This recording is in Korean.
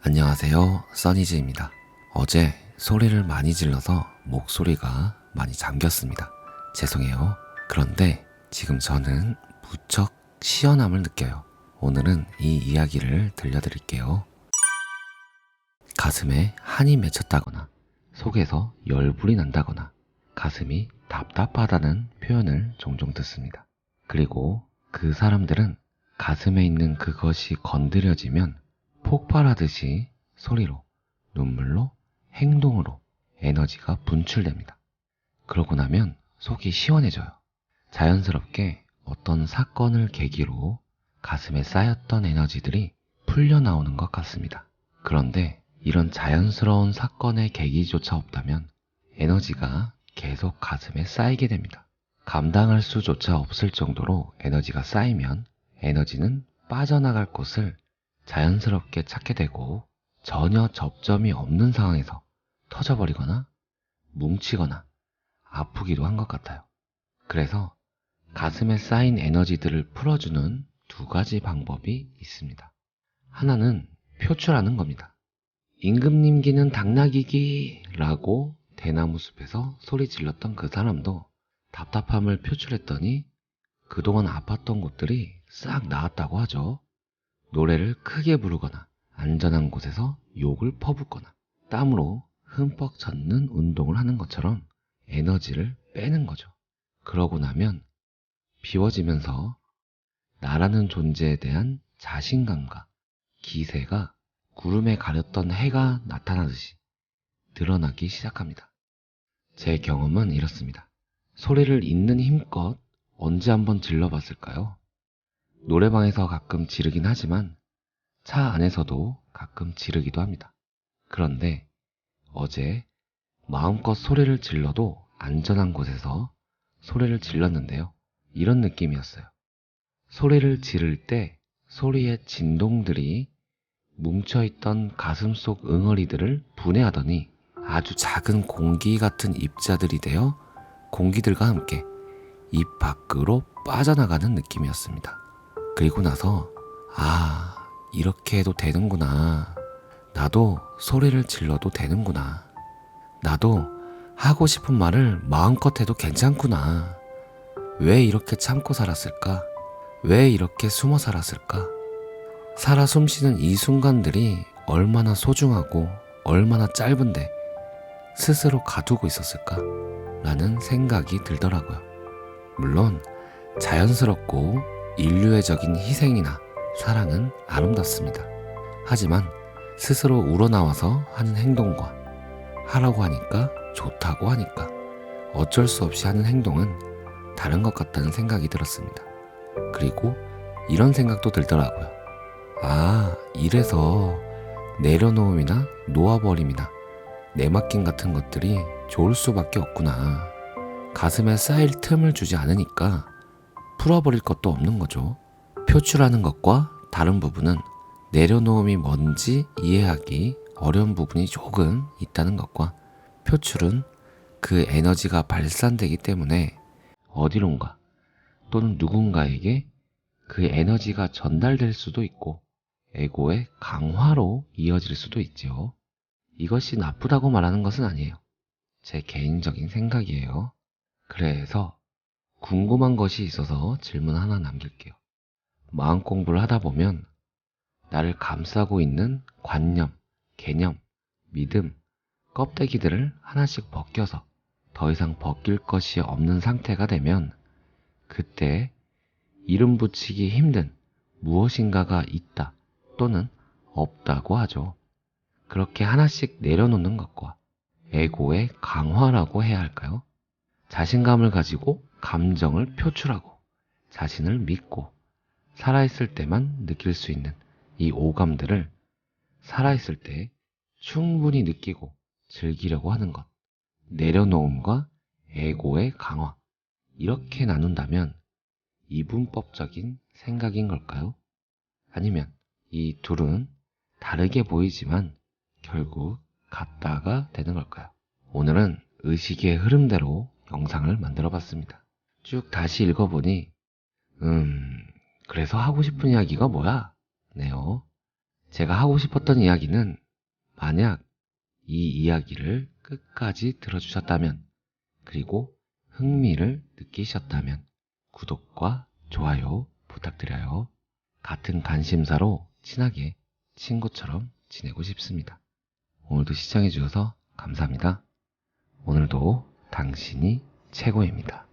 안녕하세요, 써니즈입니다. 어제 소리를 많이 질러서 목소리가 많이 잠겼습니다. 죄송해요. 그런데 지금 저는 무척 시원함을 느껴요. 오늘은 이 이야기를 들려드릴게요. 가슴에 한이 맺혔다거나 속에서 열불이 난다거나 가슴이 답답하다는 표현을 종종 듣습니다. 그리고 그 사람들은 가슴에 있는 그것이 건드려지면 폭발하듯이 소리로, 눈물로, 행동으로 에너지가 분출됩니다. 그러고 나면 속이 시원해져요. 자연스럽게 어떤 사건을 계기로 가슴에 쌓였던 에너지들이 풀려나오는 것 같습니다. 그런데 이런 자연스러운 사건의 계기조차 없다면 에너지가 계속 가슴에 쌓이게 됩니다. 감당할 수조차 없을 정도로 에너지가 쌓이면 에너지는 빠져나갈 곳을 자연스럽게 찾게 되고 전혀 접점이 없는 상황에서 터져버리거나 뭉치거나 아프기도 한 것 같아요. 그래서 가슴에 쌓인 에너지들을 풀어주는 두 가지 방법이 있습니다. 하나는 표출하는 겁니다. 임금님기는 당나귀기 라고 대나무 숲에서 소리 질렀던 그 사람도 답답함을 표출했더니 그동안 아팠던 곳들이 싹 나았다고 하죠. 노래를 크게 부르거나 안전한 곳에서 욕을 퍼붓거나 땀으로 흠뻑 젖는 운동을 하는 것처럼 에너지를 빼는 거죠. 그러고 나면 비워지면서 나라는 존재에 대한 자신감과 기세가 구름에 가렸던 해가 나타나듯이 드러나기 시작합니다. 제 경험은 이렇습니다. 소리를 있는 힘껏 언제 한번 질러봤을까요? 노래방에서 가끔 지르긴 하지만 차 안에서도 가끔 지르기도 합니다. 그런데 어제 마음껏 소리를 질러도 안전한 곳에서 소리를 질렀는데요. 이런 느낌이었어요. 소리를 지를 때 소리의 진동들이 뭉쳐있던 가슴 속 응어리들을 분해하더니 아주 작은 공기 같은 입자들이 되어 공기들과 함께 입 밖으로 빠져나가는 느낌이었습니다. 그리고 나서 이렇게 해도 되는구나. 나도 소리를 질러도 되는구나. 나도 하고 싶은 말을 마음껏 해도 괜찮구나. 왜 이렇게 참고 살았을까? 왜 이렇게 숨어 살았을까? 살아 숨쉬는 이 순간들이 얼마나 소중하고 얼마나 짧은데 스스로 가두고 있었을까? 라는 생각이 들더라고요. 물론 자연스럽고 인류애적인 희생이나 사랑은 아름답습니다. 하지만 스스로 우러나와서 하는 행동과 하라고 하니까 좋다고 하니까 어쩔 수 없이 하는 행동은 다른 것 같다는 생각이 들었습니다. 그리고 이런 생각도 들더라고요. 이래서 내려놓음이나 놓아버림이나 내맡김 같은 것들이 좋을 수밖에 없구나. 가슴에 쌓일 틈을 주지 않으니까 풀어버릴 것도 없는 거죠. 표출하는 것과 다른 부분은 내려놓음이 뭔지 이해하기 어려운 부분이 조금 있다는 것과 표출은 그 에너지가 발산되기 때문에 어디론가 또는 누군가에게 그 에너지가 전달될 수도 있고 에고의 강화로 이어질 수도 있죠. 이것이 나쁘다고 말하는 것은 아니에요. 제 개인적인 생각이에요. 그래서 궁금한 것이 있어서 질문 하나 남길게요. 마음 공부를 하다 보면 나를 감싸고 있는 관념, 개념, 믿음, 껍데기들을 하나씩 벗겨서 더 이상 벗길 것이 없는 상태가 되면 그때 이름 붙이기 힘든 무엇인가가 있다 또는 없다고 하죠. 그렇게 하나씩 내려놓는 것과 에고의 강화라고 해야 할까요? 자신감을 가지고 감정을 표출하고 자신을 믿고 살아있을 때만 느낄 수 있는 이 오감들을 살아있을 때 충분히 느끼고 즐기려고 하는 것, 내려놓음과 에고의 강화, 이렇게 나눈다면 이분법적인 생각인 걸까요? 아니면 이 둘은 다르게 보이지만 결국 같다가 되는 걸까요? 오늘은 의식의 흐름대로 영상을 만들어 봤습니다. 쭉 다시 읽어보니 그래서 하고 싶은 이야기가 뭐야? 네요. 제가 하고 싶었던 이야기는 만약 이 이야기를 끝까지 들어주셨다면, 그리고 흥미를 느끼셨다면 구독과 좋아요 부탁드려요. 같은 관심사로 친하게 친구처럼 지내고 싶습니다. 오늘도 시청해주셔서 감사합니다. 오늘도 당신이 최고입니다.